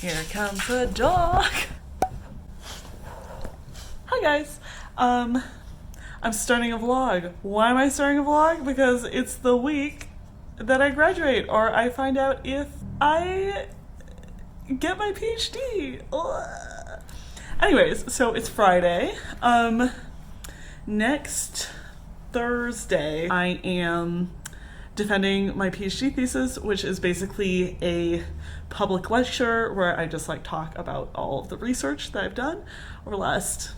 Here comes the dog. Hi guys. I'm starting a vlog. Why am I starting a vlog? Because it's the week that I graduate, or I find out if I get my PhD. Ugh. Anyways, so it's Friday. Next Thursday I am defending my PhD thesis, which is basically a public lecture where I just talk about all of the research that I've done over the last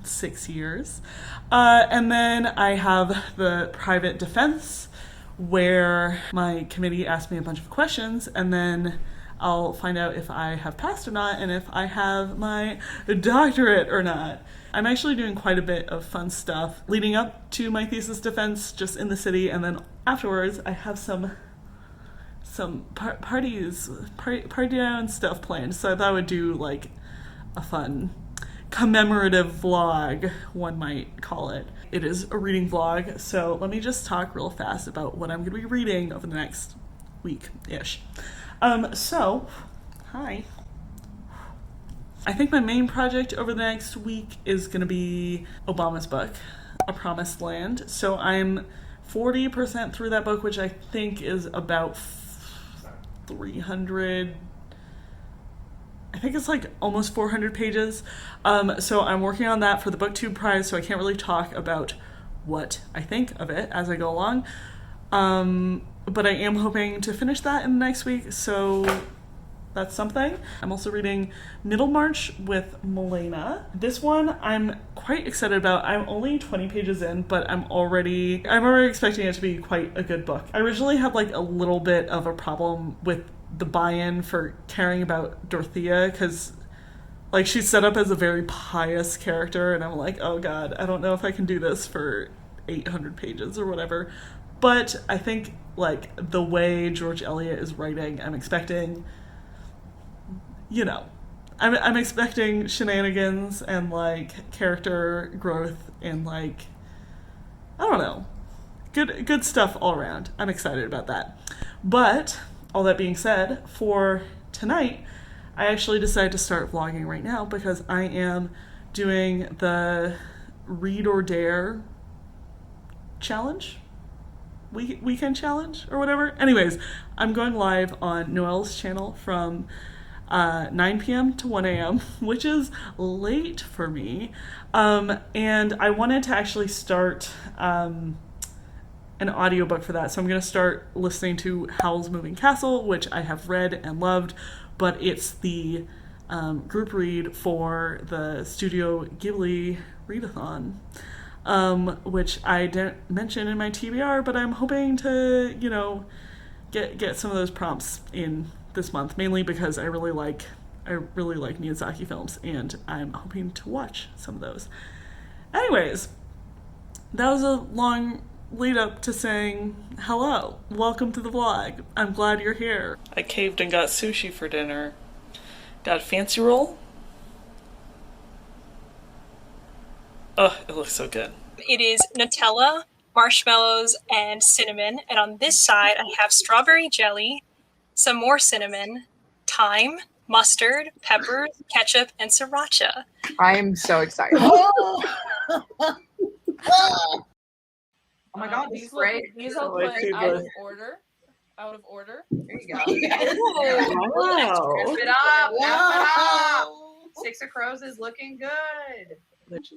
6 years. And then I have the private defense where my committee asked me a bunch of questions, and then I'll find out if I have passed or not and if I have my doctorate or not. I'm actually doing quite a bit of fun stuff leading up to my thesis defense just in the city, and then afterwards I have some party down stuff planned. So I thought I would do a fun commemorative vlog, one might call it. It is a reading vlog, so let me just talk real fast about what I'm going to be reading over the next week-ish. Hi. I think my main project over the next week is going to be Obama's book, A Promised Land. So I'm 40% through that book, which I think is about 300, I think it's almost 400 pages. So I'm working on that for the BookTube prize, so I can't really talk about what I think of it as I go along. But I am hoping to finish that in the next week, so that's something. I'm also reading Middlemarch with Milena. This one I'm quite excited about. I'm only 20 pages in, but I'm already expecting it to be quite a good book. I originally had a little bit of a problem with the buy-in for caring about Dorothea, because she's set up as a very pious character, and I'm oh god, I don't know if I can do this for 800 pages or whatever. But I think the way George Eliot is writing, I'm expecting, I'm expecting shenanigans and character growth and I don't know, good stuff all around. I'm excited about that. But all that being said, for tonight I actually decided to start vlogging right now because I am doing the Read or Dare challenge, weekend challenge or whatever. Anyways, I'm going live on Noelle's channel from 9 p.m. to 1 a.m., which is late for me. And I wanted to actually start an audiobook for that. So I'm going to start listening to Howl's Moving Castle, which I have read and loved, but it's the group read for the Studio Ghibli read-a-thon, which I didn't mention in my TBR, but I'm hoping to, get some of those prompts in this month, mainly because I really like Miyazaki films, and I'm hoping to watch some of those. Anyways, that was a long lead up to saying hello. Welcome to the vlog. I'm glad you're here. I caved and got sushi for dinner. Got a fancy roll. Oh, it looks so good. It is Nutella, marshmallows, and cinnamon. And on this side, I have strawberry jelly, some more cinnamon, thyme, mustard, peppers, ketchup, and sriracha. I'm so excited. Oh my god, these I'll put out of order. There you go. Wow. Wrap it up. Wrap it up. Six of Crows is looking good.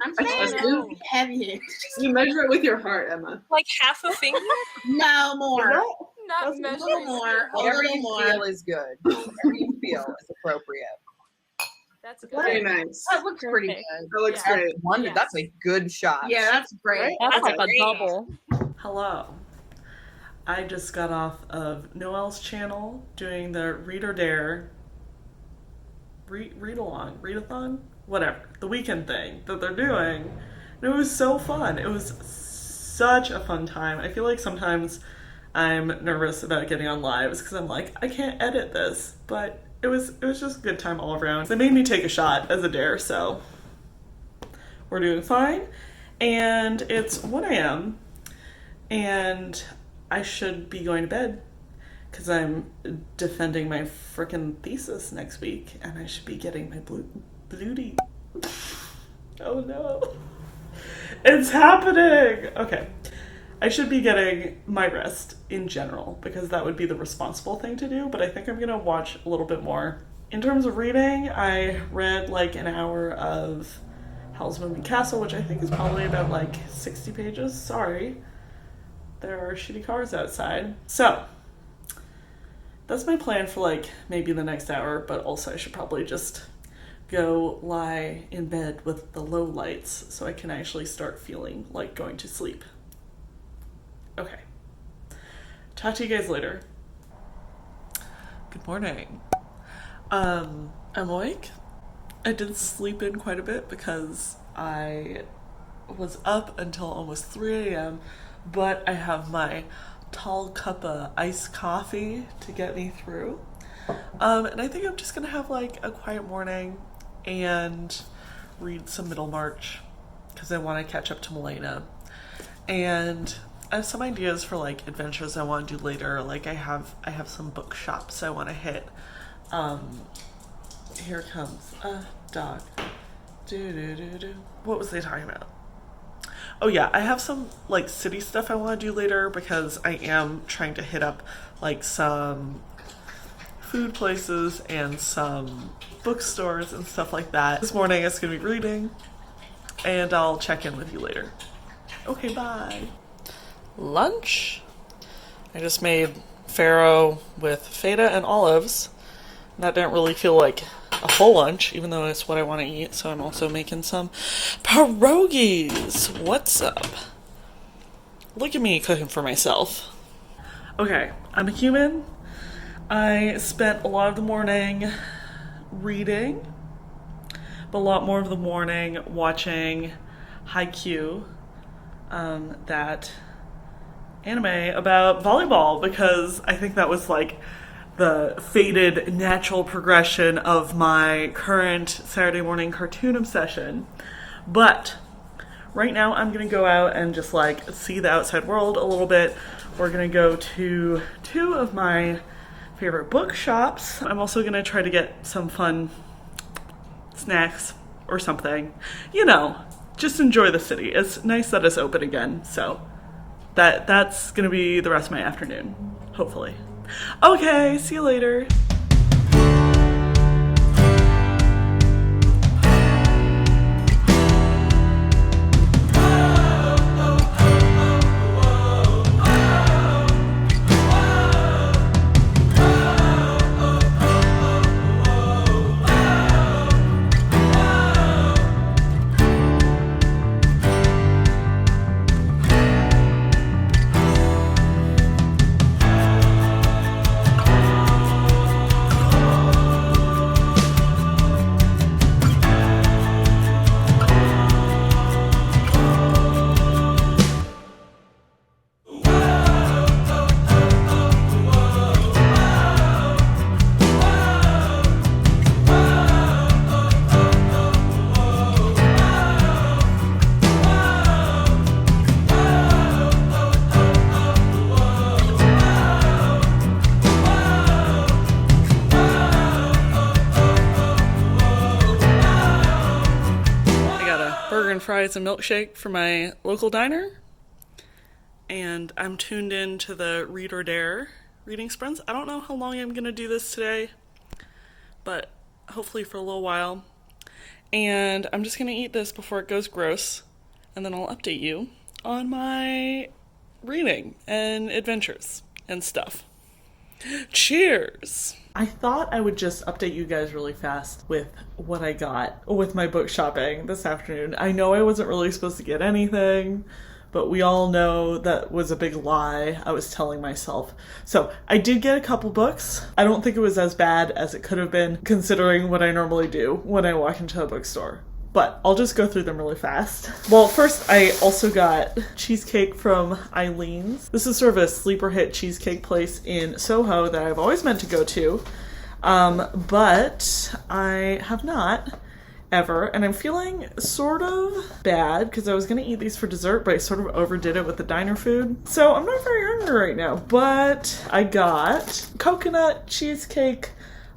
I'm saying heavy. You measure it with your heart, Emma. Half a finger? No more. Not measuring more. Whatever little you more. feel is good. Whatever you feel is appropriate. That's good. Very nice. That looks pretty Perfect. good. That looks great. Yes. That's a good shot. Yeah, that's great. That's That's a great. double. Hello. I just got off of Noelle's channel doing the Read or Dare read-a-thon, whatever, the weekend thing that they're doing. And it was so fun. It was such a fun time. I feel sometimes I'm nervous about getting on lives because I'm I can't edit this, but it was just a good time all around. They made me take a shot as a dare, so we're doing fine. And it's 1 a.m. and I should be going to bed because I'm defending my frickin' thesis next week, and I should be getting my bluey. Oh no. It's happening! Okay. I should be getting my rest in general, because that would be the responsible thing to do, but I think I'm gonna watch a little bit more. In terms of reading, I read like an hour of Howl's Moving Castle, which I think is probably about like 60 pages. Sorry. There are shitty cars outside. So, that's my plan for like maybe the next hour, but also I should probably just go lie in bed with the low lights so I can actually start feeling like going to sleep. Okay. Talk to you guys later. Good morning. I'm awake. I did sleep in quite a bit because I was up until almost 3 a.m., but I have my tall cup of iced coffee to get me through. And I think I'm just gonna have like a quiet morning and read some Middlemarch because I want to catch up to Milena. And I have some ideas for like adventures I want to do later. Like I have some bookshops I want to hit. Here comes a dog. What was they talking about? Oh yeah, I have some like city stuff I want to do later because I am trying to hit up like some food places and some bookstores and stuff like that. This morning it's gonna be reading, and I'll check in with you later. Okay, bye. Lunch. I just made farro with feta and olives. That didn't really feel like a whole lunch, even though it's what I want to eat, so I'm also making some pierogies. What's up? Look at me cooking for myself. Okay, I'm a human. I spent a lot of the morning reading, but a lot more of the morning watching Haikyuu, that anime about volleyball, because I think that was like the fated natural progression of my current Saturday morning cartoon obsession. But right now I'm gonna go out and just like see the outside world a little bit. We're gonna go to 2 of my favorite bookshops. I'm also gonna try to get some fun snacks or something. You know, just enjoy the city. It's nice that it's open again, so that's gonna be the rest of my afternoon, hopefully. Okay, see you later. Fries and milkshake from my local diner, and I'm tuned in to the Read or Dare reading sprints. I don't know how long I'm gonna do this today, but hopefully for a little while, and I'm just gonna eat this before it goes gross, and then I'll update you on my reading and adventures and stuff. Cheers! I thought I would just update you guys really fast with what I got with my book shopping this afternoon. I know I wasn't really supposed to get anything, but we all know that was a big lie I was telling myself. So I did get a couple books. I don't think it was as bad as it could have been, considering what I normally do when I walk into a bookstore. But I'll just go through them really fast. Well, first I also got cheesecake from Eileen's. This is sort of a sleeper hit cheesecake place in Soho that I've always meant to go to, but I have not. ever, and I'm feeling sort of bad because I was gonna eat these for dessert, but I sort of overdid it with the diner food. So I'm not very hungry right now, but I got coconut cheesecake,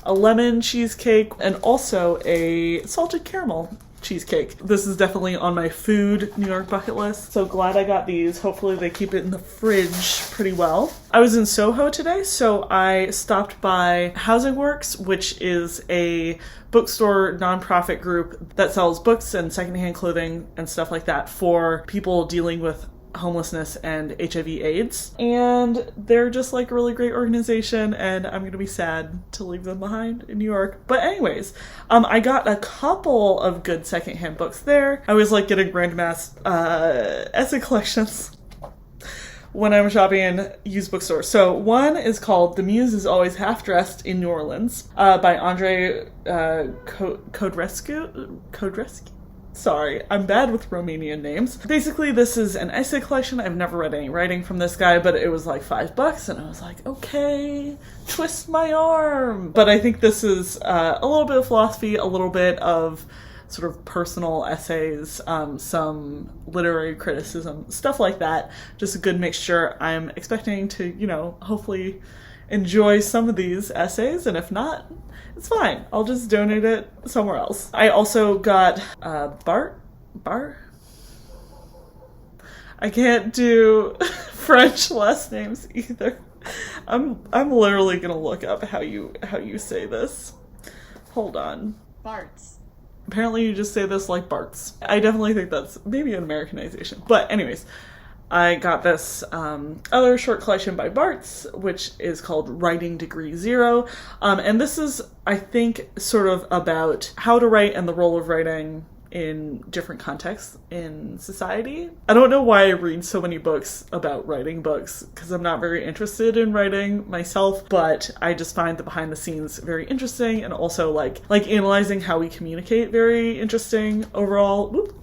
a lemon cheesecake, and also a salted caramel cheesecake. This is definitely on my food New York bucket list. So glad I got these. Hopefully they keep it in the fridge pretty well. I was in Soho today, so I stopped by Housing Works, which is a bookstore nonprofit group that sells books and secondhand clothing and stuff like that for people dealing with homelessness and HIV/AIDS, and they're just like a really great organization, and I'm gonna be sad to leave them behind in New York. But anyways, I got a couple of good secondhand books there. I always like getting random ass essay collections when I'm shopping in used bookstores. So one is called The Muse is Always Half Dressed in New Orleans by Andre Codrescu. Sorry, I'm bad with Romanian names. Basically, this is an essay collection. I've never read any writing from this guy, but it was like $5, and I was like, okay, twist my arm. But I think this is a little bit of philosophy, a little bit of sort of personal essays, some literary criticism, stuff like that. Just a good mixture. I'm expecting to, you know, hopefully enjoy some of these essays, and if not, it's fine. I'll just donate it somewhere else. I also got Bar? I can't do French last names either. I'm literally gonna look up how you say this. Hold on. Bart's. Apparently you just say this like Bart's. I definitely think that's maybe an Americanization. But anyways, I got this other short collection by Bart's, which is called Writing Degree Zero. And this is, I think, sort of about how to write and the role of writing in different contexts in society. I don't know why I read so many books about writing books, because I'm not very interested in writing myself, but I just find the behind the scenes very interesting, and also like analyzing how we communicate very interesting overall. Whoop.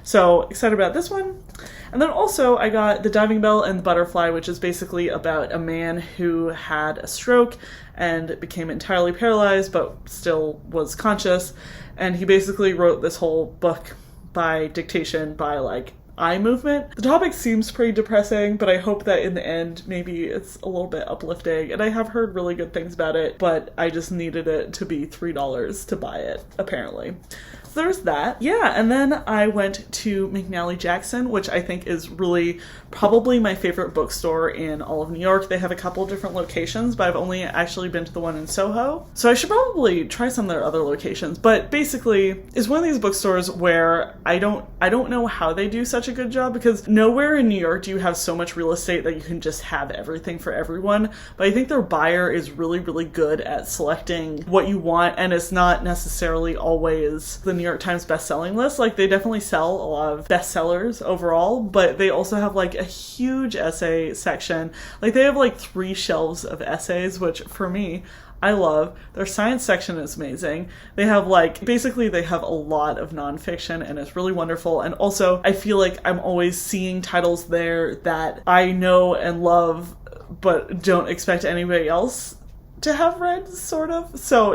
So excited about this one. And then also I got The Diving Bell and the Butterfly, which is basically about a man who had a stroke and became entirely paralyzed but still was conscious. And he basically wrote this whole book by dictation by like eye movement. The topic seems pretty depressing, but I hope that in the end maybe it's a little bit uplifting. And I have heard really good things about it, but I just needed it to be $3 to buy it, apparently. So there's that. Yeah, and then I went to McNally Jackson, which I think is really probably my favorite bookstore in all of New York. They have a couple different locations, but I've only actually been to the one in Soho. So I should probably try some of their other locations. But basically, it's one of these bookstores where I don't know how they do such a good job, because nowhere in New York do you have so much real estate that you can just have everything for everyone. But I think their buyer is really, really good at selecting what you want, and it's not necessarily always the New York Times best-selling list. Like, they definitely sell a lot of bestsellers overall, but they also have like a huge essay section. Like, they have like 3 shelves of essays, which for me, I love. Their science section is amazing. They have like, basically they have a lot of nonfiction, and it's really wonderful. And also I feel like I'm always seeing titles there that I know and love, but don't expect anybody else to have read, sort of. So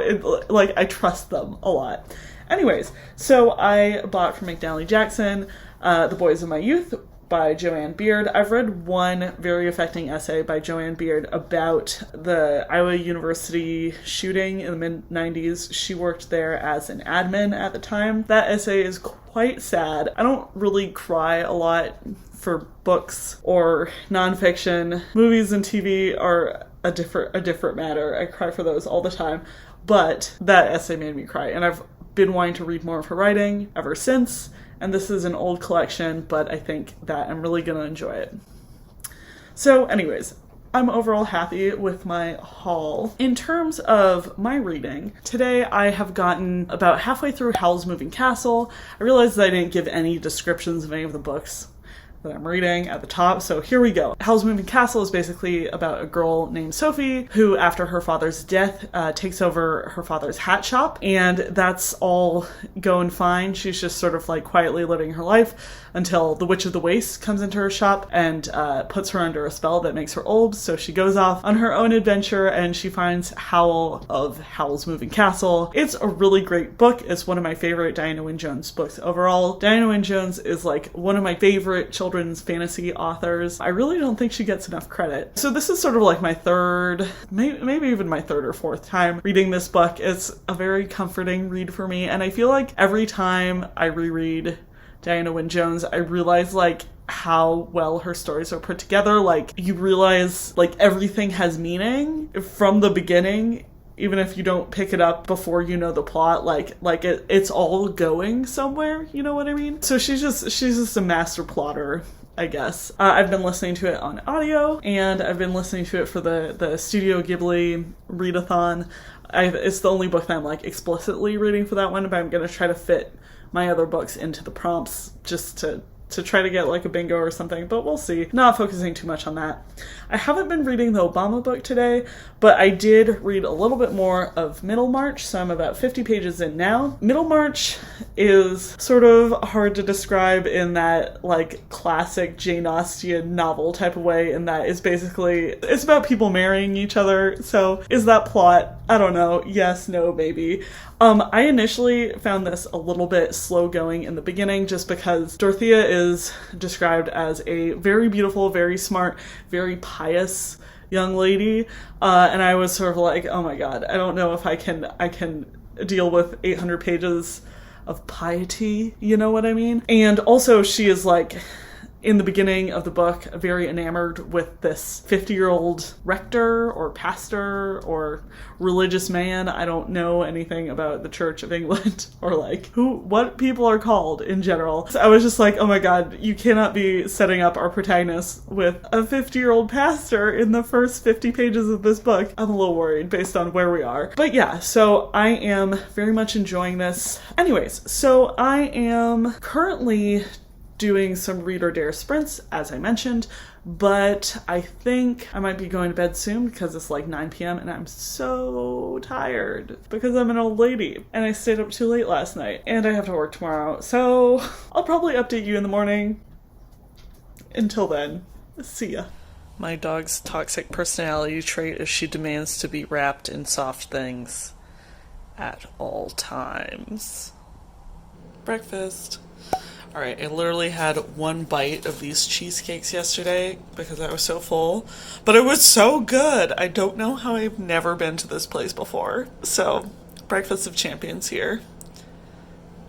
like, I trust them a lot. Anyways, so I bought from McNally Jackson, The Boys of My Youth by Joanne Beard. I've read one very affecting essay by Joanne Beard about the Iowa University shooting in the mid-90s. She worked there as an admin at the time. That essay is quite sad. I don't really cry a lot for books or nonfiction. Movies and TV are a different matter. I cry for those all the time. But that essay made me cry, and I've been wanting to read more of her writing ever since. And this is an old collection, but I think that I'm really going to enjoy it. So anyways, I'm overall happy with my haul. In terms of my reading, today I have gotten about halfway through Howl's Moving Castle. I realized that I didn't give any descriptions of any of the books that I'm reading at the top. So here we go. Howl's Moving Castle is basically about a girl named Sophie who, after her father's death, takes over her father's hat shop, and that's all going fine. She's just sort of like quietly living her life until the Witch of the Waste comes into her shop and puts her under a spell that makes her old. So she goes off on her own adventure and she finds Howl of Howl's Moving Castle. It's a really great book. It's one of my favorite Diana Wynne Jones books overall. Diana Wynne Jones is like one of my favorite children's fantasy authors. I really don't think she gets enough credit. So this is sort of like my third, maybe even my third or fourth time reading this book. It's a very comforting read for me, and I feel like every time I reread Diana Wynne Jones, I realize like how well her stories are put together. Like, you realize like everything has meaning from the beginning, even if you don't pick it up before you know the plot. It's all going somewhere, you know what I mean? So she's just a master plotter, I guess. I've been listening to it on audio, and I've been listening to it for the Studio Ghibli read-a-thon. It's the only book that I'm like explicitly reading for that one, but I'm gonna try to fit my other books into the prompts just to try to get like a bingo or something, but we'll see. Not focusing too much on that. I haven't been reading the Obama book today, but I did read a little bit more of Middlemarch, so I'm about 50 pages in now. Middlemarch is sort of hard to describe in that like classic Jane Austen novel type of way, in that it's basically, it's about people marrying each other. So is that plot? I don't know. Yes, no, maybe. I initially found this a little bit slow going in the beginning, just because Dorothea is described as a very beautiful, very smart, very pious young lady, and I was sort of like, oh my god, I don't know if I can deal with 800 pages of piety, you know what I mean? And also she is like, in the beginning of the book, very enamored with this 50-year-old rector or pastor or religious man. I don't know anything about the Church of England or like what people are called in general. So I was just like, oh my god, you cannot be setting up our protagonist with a 50-year-old pastor in the first 50 pages of this book. I'm a little worried based on where we are. But yeah, so I am very much enjoying this. Anyways, so I am currently doing some Read or Dare sprints, as I mentioned, but I think I might be going to bed soon because it's like 9 p.m. and I'm so tired because I'm an old lady and I stayed up too late last night and I have to work tomorrow. So I'll probably update you in the morning. Until then, see ya. My dog's toxic personality trait is she demands to be wrapped in soft things at all times. Breakfast. Alright, I literally had one bite of these cheesecakes yesterday because I was so full, but it was so good. I don't know how I've never been to this place before. So, breakfast of champions here.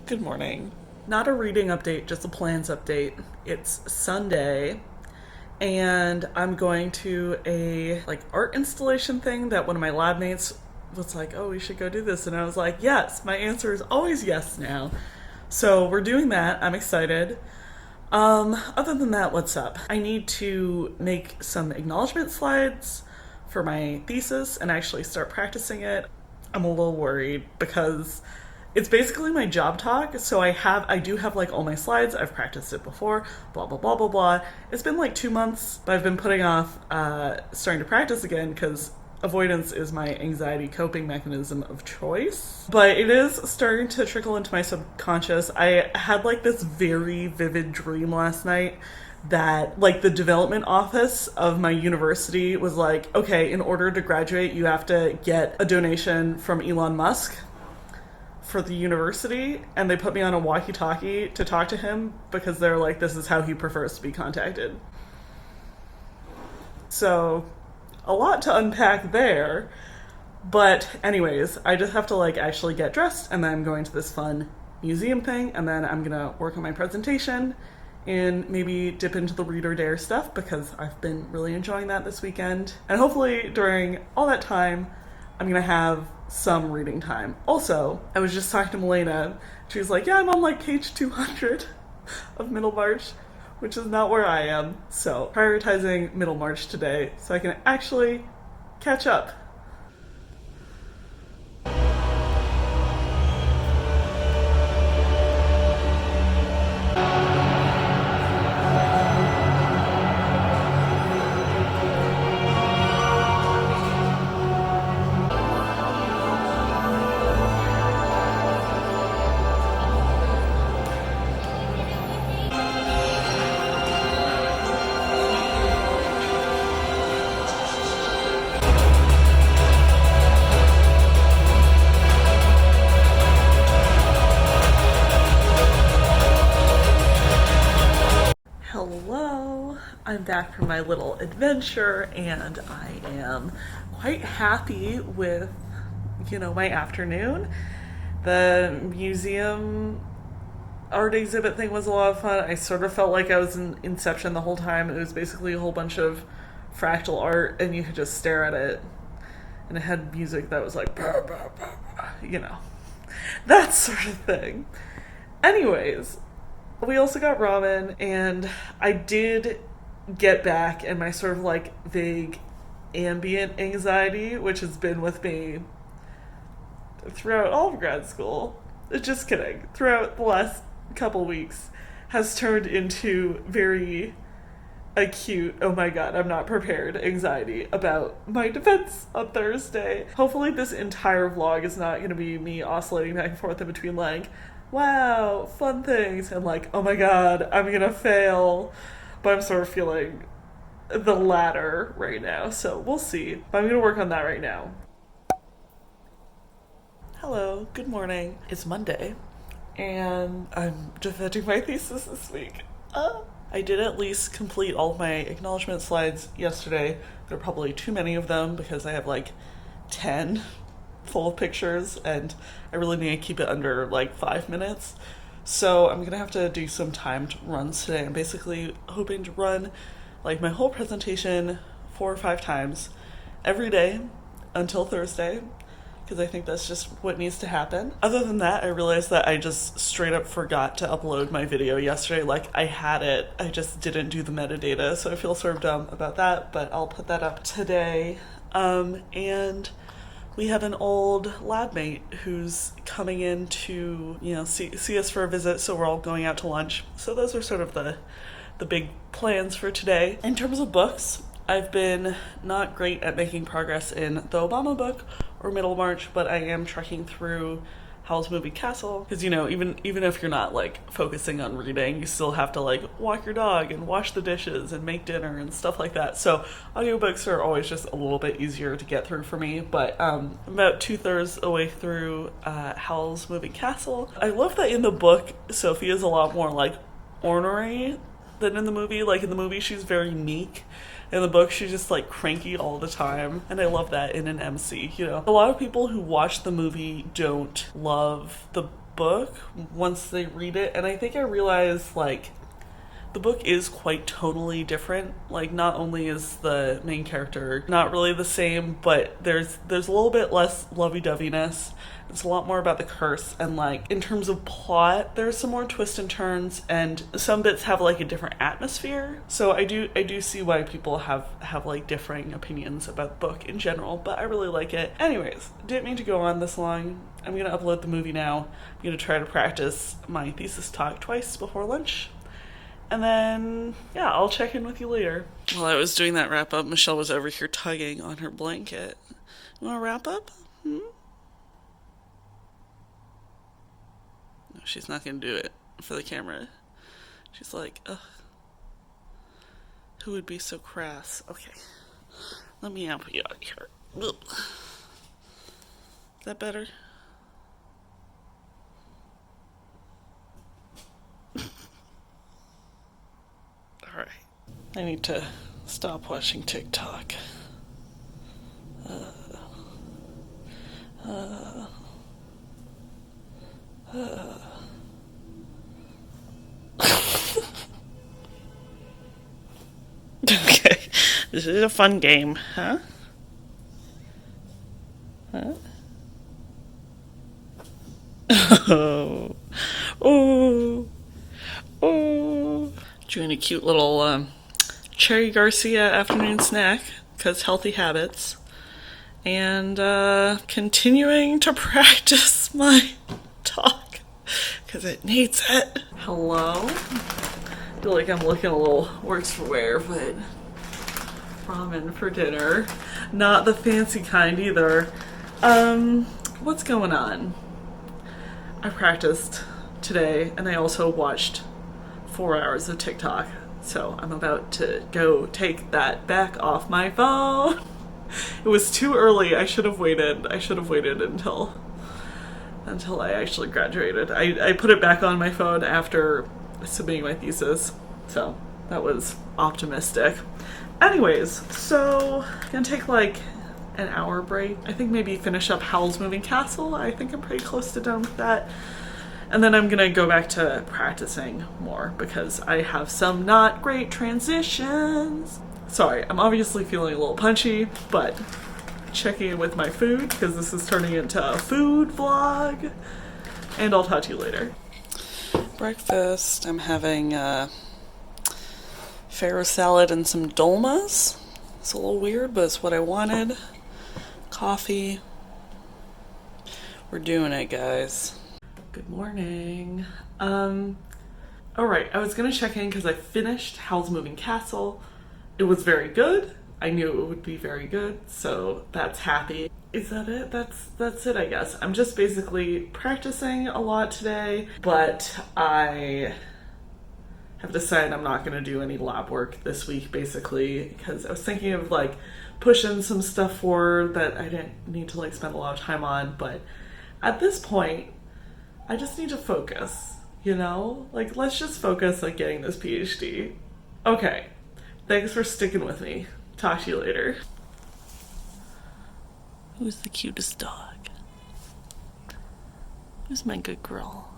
Good morning. Not a reading update, just a plans update. It's Sunday, and I'm going to a like art installation thing that one of my lab mates was like, oh, we should go do this. And I was like, yes, my answer is always yes now. So we're doing that. I'm excited. Other than that, what's up? I need to make some acknowledgement slides for my thesis and actually start practicing it. I'm a little worried because it's basically my job talk. So I do have like all my slides. I've practiced it before, blah, blah, blah, blah, blah. It's been like 2 months, but I've been putting off starting to practice again because avoidance is my anxiety coping mechanism of choice. But it is starting to trickle into my subconscious. I had like this very vivid dream last night that like the development office of my university was like, okay, in order to graduate, you have to get a donation from Elon Musk for the university. And they put me on a walkie-talkie to talk to him because they're like, this is how he prefers to be contacted. So a lot to unpack there, but anyways, I just have to like actually get dressed, and then I'm going to this fun museum thing, and then I'm gonna work on my presentation and maybe dip into the Read or Dare stuff because I've been really enjoying that this weekend. And hopefully during all that time, I'm gonna have some reading time. Also, I was just talking to Milena. She was like, yeah, I'm on like page 200 of Middlemarch, which is not where I am. So prioritizing Middlemarch today so I can actually catch up. I'm back from my little adventure, and I am quite happy with, you know, my afternoon. The museum art exhibit thing was a lot of fun. I sort of felt like I was in Inception the whole time. It was basically a whole bunch of fractal art, and you could just stare at it, and it had music that was like, bah, bah, bah, bah, you know, that sort of thing. Anyways, we also got ramen, and I did get back, and my sort of like vague ambient anxiety, which has been with me throughout all of grad school, just kidding, throughout the last couple weeks, has turned into very acute, oh my god, I'm not prepared anxiety about my defense on Thursday. Hopefully this entire vlog is not going to be me oscillating back and forth in between like, wow, fun things, and like, oh my god, I'm gonna fail. But I'm sort of feeling the latter right now, so we'll see. But I'm gonna work on that right now. Hello, good morning. It's Monday, and I'm defending my thesis this week. I did at least complete all of my acknowledgement slides yesterday. There are probably too many of them because I have like 10 full of pictures, and I really need to keep it under like 5 minutes. So I'm gonna have to do some timed runs today. I'm basically hoping to run like my whole presentation 4 or 5 times every day until Thursday, because I think that's just what needs to happen. Other than that, I realized that I just straight up forgot to upload my video yesterday. Like, I had it, I just didn't do the metadata, so I feel sort of dumb about that, but I'll put that up today. And we have an old lab mate who's coming in to, you know, see us for a visit, so we're all going out to lunch. So those are sort of the big plans for today. In terms of books, I've been not great at making progress in the Obama book or Middlemarch, but I am trekking through Howl's Moving Castle, because, you know, even if you're not like focusing on reading, you still have to like walk your dog and wash the dishes and make dinner and stuff like that. So audiobooks are always just a little bit easier to get through for me. But I'm about 2/3 away through Howl's Moving Castle. I love that in the book Sophie is a lot more like ornery than in the movie. Like in the movie she's very meek. In the book, she's just like cranky all the time, and I love that in an MC, you know. A lot of people who watch the movie don't love the book once they read it, and I think I realized like the book is quite tonally different. Like, not only is the main character not really the same, but there's a little bit less lovey-doveyness. It's a lot more about the curse, and like in terms of plot, there's some more twists and turns, and some bits have like a different atmosphere. So I do see why people have like differing opinions about the book in general, but I really like it. Anyways, didn't mean to go on this long. I'm gonna upload the movie now. I'm gonna try to practice my thesis talk twice before lunch. And then, yeah, I'll check in with you later. While I was doing that wrap up, Michelle was over here tugging on her blanket. You want to wrap up? No, she's not going to do it for the camera. She's like, ugh. Who would be so crass? Okay. Let me help you out here. Ugh. Is that better? Alright. I need to stop watching TikTok. Okay. This is a fun game, huh? Huh? Oh. Oh. Oh. Doing a cute little Cherry Garcia afternoon snack, because healthy habits. And continuing to practice my talk, because it needs it. Hello? I feel like I'm looking a little worse for wear, but ramen for dinner. Not the fancy kind either. What's going on? I practiced today, and I also watched 4 hours of TikTok, so I'm about to go take that back off my phone. It was too early. I should have waited. Until I actually graduated. I put it back on my phone after submitting my thesis, so That was optimistic. Anyways, so I'm gonna take like an hour break. I think maybe finish up Howl's Moving Castle. I think I'm pretty close to done with that. And then I'm gonna go back to practicing more because I have some not great transitions. Sorry, I'm obviously feeling a little punchy, but checking in with my food because this is turning into a food vlog. And I'll talk to you later. Breakfast, I'm having farro salad and some dolmas. It's a little weird, but it's what I wanted. Coffee. We're doing it, guys. Good morning. Alright, I was gonna check in because I finished Howl's Moving Castle. It was very good. I knew it would be very good, so that's happy. Is that it? That's it, I guess. I'm just basically practicing a lot today, but I have decided I'm not gonna do any lab work this week, basically, because I was thinking of like pushing some stuff forward that I didn't need to like spend a lot of time on, but at this point, I just need to focus, you know? Like, let's just focus on getting this PhD. Okay, thanks for sticking with me. Talk to you later. Who's the cutest dog? Who's my good girl?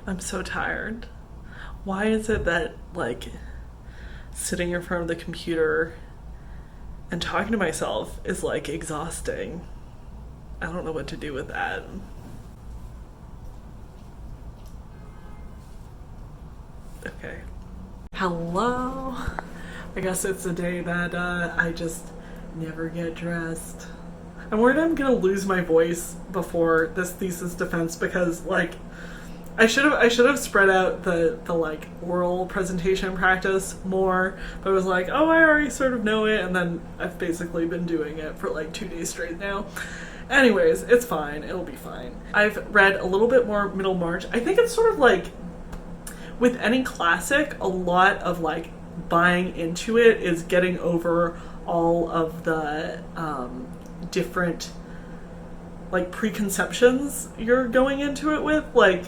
I'm so tired. Why is it that, like, sitting in front of the computer and talking to myself is, like, exhausting? I don't know what to do with that. Okay. Hello. I guess it's a day that I just never get dressed. I'm worried I'm gonna lose my voice before this thesis defense because, like, I should have spread out the like oral presentation practice more, but I was like, oh, I already sort of know it, and then I've basically been doing it for like 2 days straight now. Anyways, it's fine. It'll be fine. I've read a little bit more Middlemarch. I think it's sort of like with any classic, a lot of like buying into it is getting over all of the different like preconceptions you're going into it with. Like,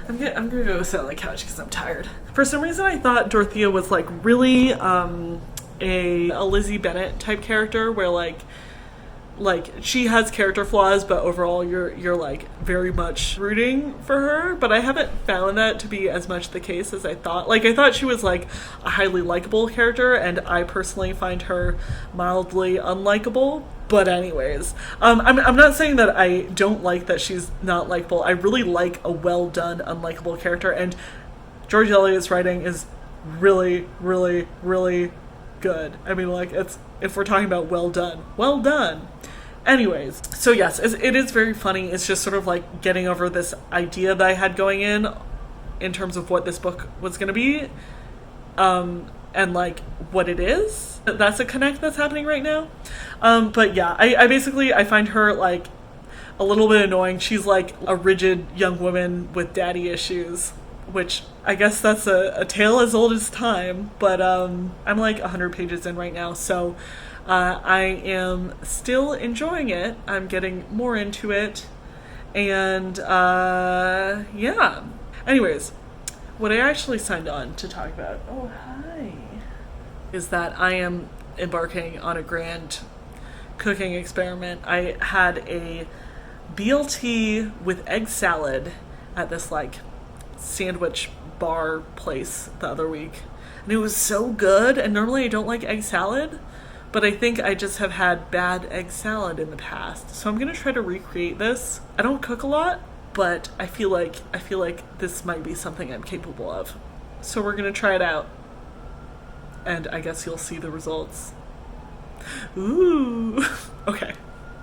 I'm gonna go sit on the couch because I'm tired. For some reason, I thought Dorothea was like really a Lizzie Bennet type character, where like she has character flaws, but overall you're like very much rooting for her. But I haven't found that to be as much the case as I thought. Like, I thought she was like a highly likable character, and I personally find her mildly unlikable. But anyways, I'm not saying that I don't like that she's not likable. I really like a well done unlikable character, and George Eliot's writing is really, really, really good. I mean, like, it's, if we're talking about well done, well done. Anyways, so yes, it is very funny. It's just sort of like getting over this idea that I had going in terms of what this book was going to be, and like what it is. That's a connect that's happening right now. But yeah, I find her like a little bit annoying. She's like a rigid young woman with daddy issues, which I guess that's a tale as old as time. But I'm like 100 pages in right now, so I am still enjoying it. I'm getting more into it, and yeah. Anyways, what I actually signed on to talk about, oh hi, is that I am embarking on a grand cooking experiment. I had a BLT with egg salad at this like sandwich bar place the other week, and it was so good. And normally I don't like egg salad, but I think I just have had bad egg salad in the past, so I'm gonna try to recreate this. I don't cook a lot, but I feel like this might be something I'm capable of, so we're gonna try it out, and I guess you'll see the results. Ooh. Okay,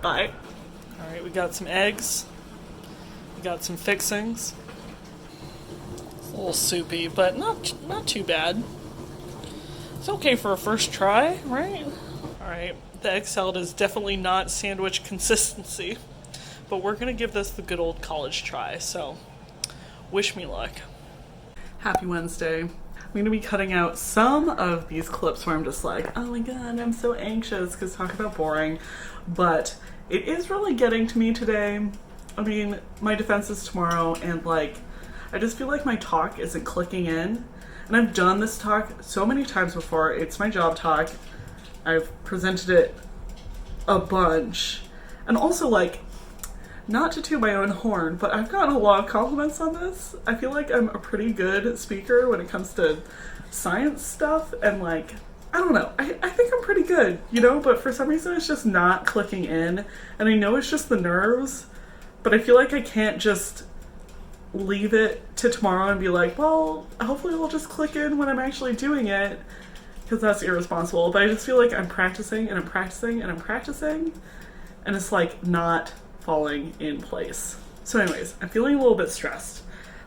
bye. All right, we got some eggs, we got some fixings. It's a little soupy, but not too bad. It's okay for a first try, right? All right, the egg salad is definitely not sandwich consistency, but we're gonna give this the good old college try, so wish me luck. Happy Wednesday. I'm gonna be cutting out some of these clips where I'm just like, oh my god, I'm so anxious, because talk about boring, but it is really getting to me today. I mean, my defense is tomorrow, and like, I just feel like my talk isn't clicking in. And I've done this talk so many times before. It's my job talk. I've presented it a bunch. And also, like, not to toot my own horn, but I've gotten a lot of compliments on this. I feel like I'm a pretty good speaker when it comes to science stuff, and like, I don't know, I think I'm pretty good, you know, but for some reason it's just not clicking in, and I know it's just the nerves, but I feel like I can't just leave it to tomorrow and be like, well, hopefully it'll just click in when I'm actually doing it, because that's irresponsible. But I just feel like I'm practicing and I'm practicing and I'm practicing, and it's like not falling in place. So anyways, I'm feeling a little bit stressed.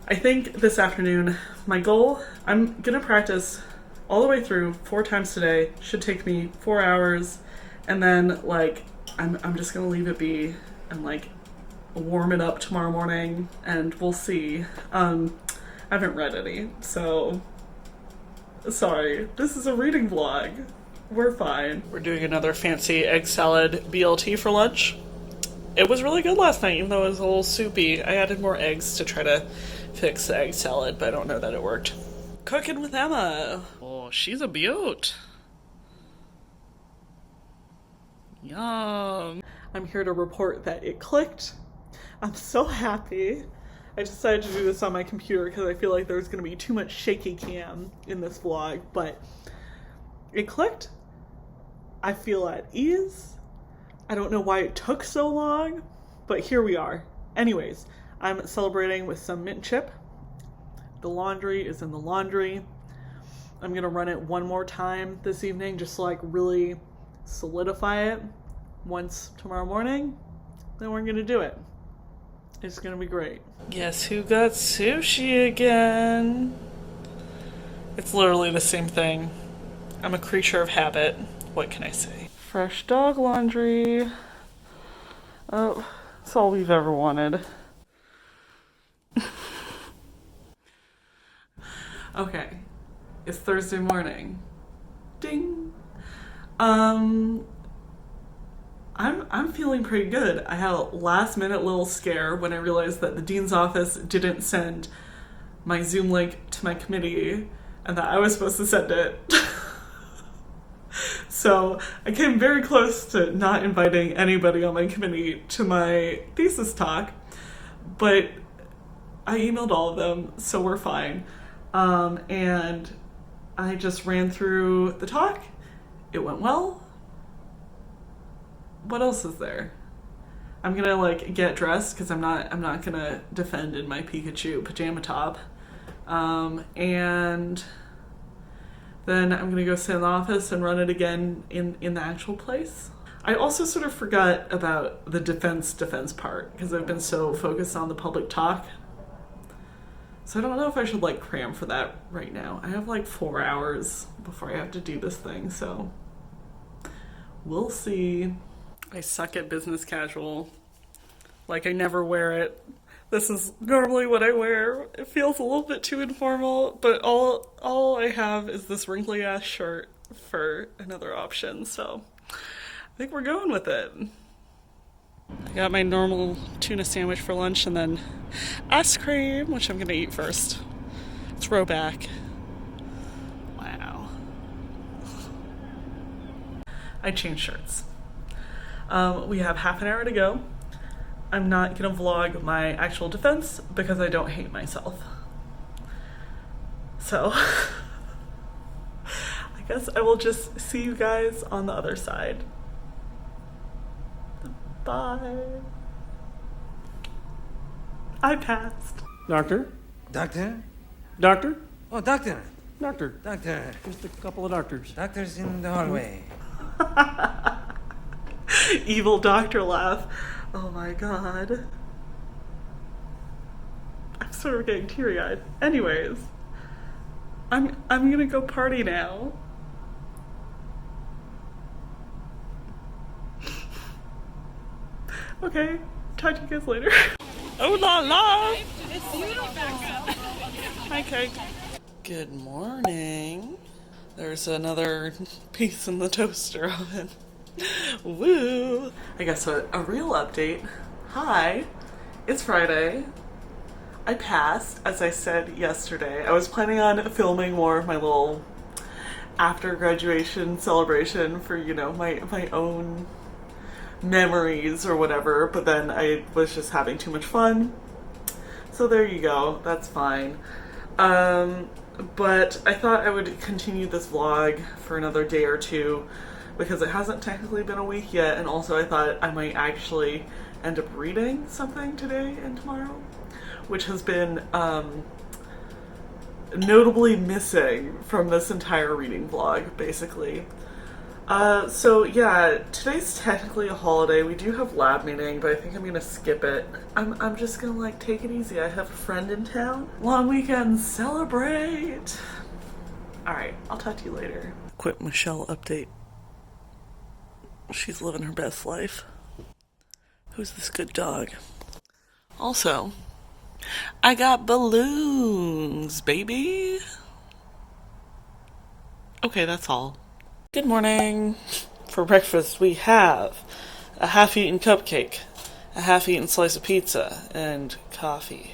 I think this afternoon, my goal, I'm gonna practice all the way through 4 times today. Should take me 4 hours, and then like I'm just gonna leave it be and like warm it up tomorrow morning, and we'll see. I haven't read any, so sorry. This is a reading vlog. We're fine. We're doing another fancy egg salad BLT for lunch. It was really good last night, even though it was a little soupy. I added more eggs to try to fix the egg salad, but I don't know that it worked. Cooking with Emma. Oh, she's a beaut. Yum. I'm here to report that it clicked. I'm so happy. I decided to do this on my computer because I feel like there's going to be too much shaky cam in this vlog, but it clicked. I feel at ease. I don't know why it took so long, but here we are. Anyways, I'm celebrating with some mint chip. The laundry is in the laundry. I'm gonna run it one more time this evening just to like really solidify it. Once tomorrow morning, then we're gonna do it. It's gonna be great. Guess who got sushi again? It's literally the same thing. I'm a creature of habit. What can I say? Fresh dog laundry. Oh, it's all we've ever wanted. Okay, it's Thursday morning. Ding. I'm feeling pretty good. I had a last minute little scare when I realized that the dean's office didn't send my Zoom link to my committee and that I was supposed to send it. So I came very close to not inviting anybody on my committee to my thesis talk, but I emailed all of them, so we're fine. And I just ran through the talk. It went well. What else is there? I'm gonna like get dressed because I'm not gonna defend in my Pikachu pajama top. And then I'm gonna go sit in the office and run it again in the actual place. I also sort of forgot about the defense part because I've been so focused on the public talk. So I don't know if I should like cram for that right now. I have like 4 hours before I have to do this thing, so we'll see. I suck at business casual. Like I never wear it. This is normally what I wear. It feels a little bit too informal, but all I have is this wrinkly ass shirt for another option, so I think we're going with it. I got my normal tuna sandwich for lunch and then ice cream, which I'm gonna eat first. Throwback. Wow. I changed shirts. We have half an hour to go. I'm not gonna vlog my actual defense because I don't hate myself. So I guess I will just see you guys on the other side. Bye. I passed. Doctor? Doctor? Doctor? Oh, doctor. Doctor. Doctor. Just a couple of doctors. Doctor's in the hallway. Evil doctor laugh. Oh my god. I'm sort of getting teary-eyed. Anyways, I'm gonna go party now. Okay, talk to you guys later. Oh la la! Hi, Kate. Good morning. There's another piece in the toaster oven. Woo! I guess a real update. Hi. It's Friday. I passed, as I said yesterday. I was planning on filming more of my little after graduation celebration for, you know, my own memories or whatever, but then I was just having too much fun. So there you go. That's fine. But I thought I would continue this vlog for another day or two because it hasn't technically been a week yet, and also I thought I might actually end up reading something today and tomorrow, which has been notably missing from this entire reading vlog, basically. So yeah, today's technically a holiday. We do have lab meeting, but I think I'm gonna skip it. I'm just gonna like take it easy. I have a friend in town. Long weekend, celebrate! Alright, I'll talk to you later. Quick Michelle update. She's living her best life. Who's this good dog? Also, I got balloons, baby! Okay, that's all. Good morning. For breakfast we have a half-eaten cupcake, a half-eaten slice of pizza, and coffee.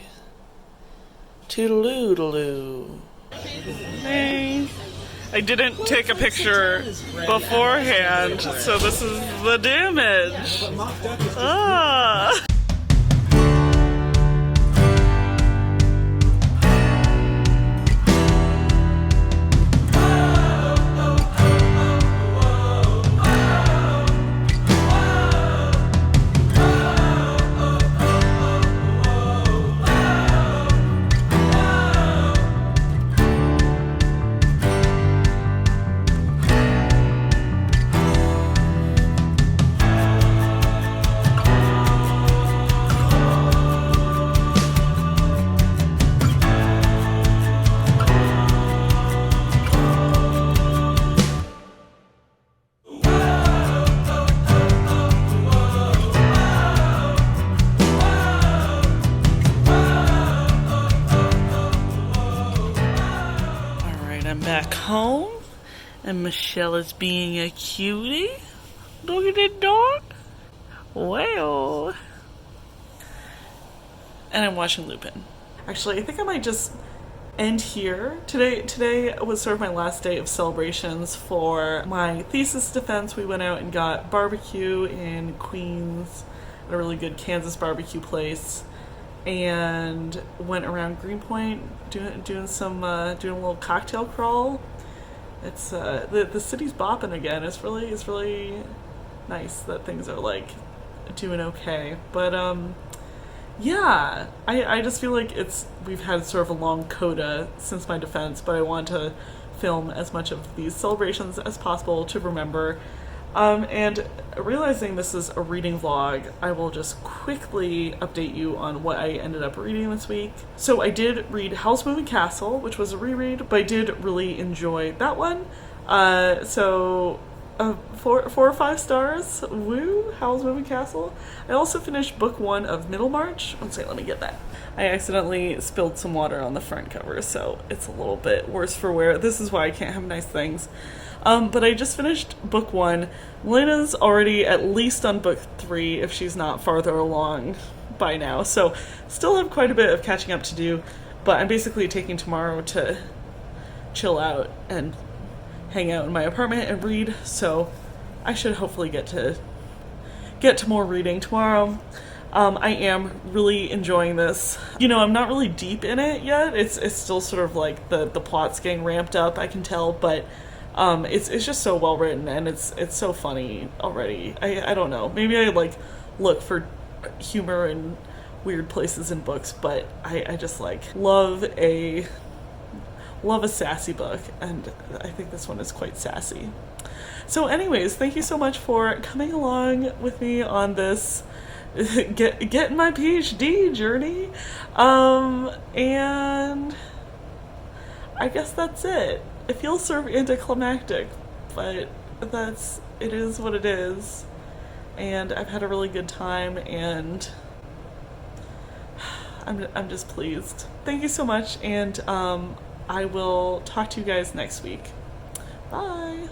Toodaloo-daloo. Hey. I didn't take a picture beforehand, so this is the damage. Ah! I'm back home, and Michelle is being a cutie. Look at the dog. Well. And I'm watching Lupin. Actually, I think I might just end here. Today was sort of my last day of celebrations for my thesis defense. We went out and got barbecue in Queens at a really good Kansas barbecue place, and went around Greenpoint doing a little cocktail crawl. It's the city's bopping again. It's really nice that things are like doing okay. But yeah, I just feel like we've had sort of a long coda since my defense, but I want to film as much of these celebrations as possible to remember. And realizing this is a reading vlog, I will just quickly update you on what I ended up reading this week. So I did read Howl's Moving Castle, which was a reread, but I did really enjoy that one. So 4 or 5 stars. Woo! Howl's Moving Castle. I also finished book 1 of Middlemarch. One second, let me get that. I accidentally spilled some water on the front cover, so it's a little bit worse for wear. This is why I can't have nice things. But I just finished book 1. Lena's already at least on book 3, if she's not farther along by now. So still have quite a bit of catching up to do, but I'm basically taking tomorrow to chill out and hang out in my apartment and read. So I should hopefully get to more reading tomorrow. I am really enjoying this. You know, I'm not really deep in it yet. It's still sort of like the plot's getting ramped up, I can tell, but it's just so well written, and it's so funny already. I don't know. Maybe I like look for humor in weird places in books, but I just like love a sassy book, and I think this one is quite sassy. So anyways, thank you so much for coming along with me on this getting my PhD journey. And I guess that's it. It feels sort of anticlimactic, but it is what it is. And I've had a really good time, and I'm just pleased. Thank you so much, and I will talk to you guys next week. Bye!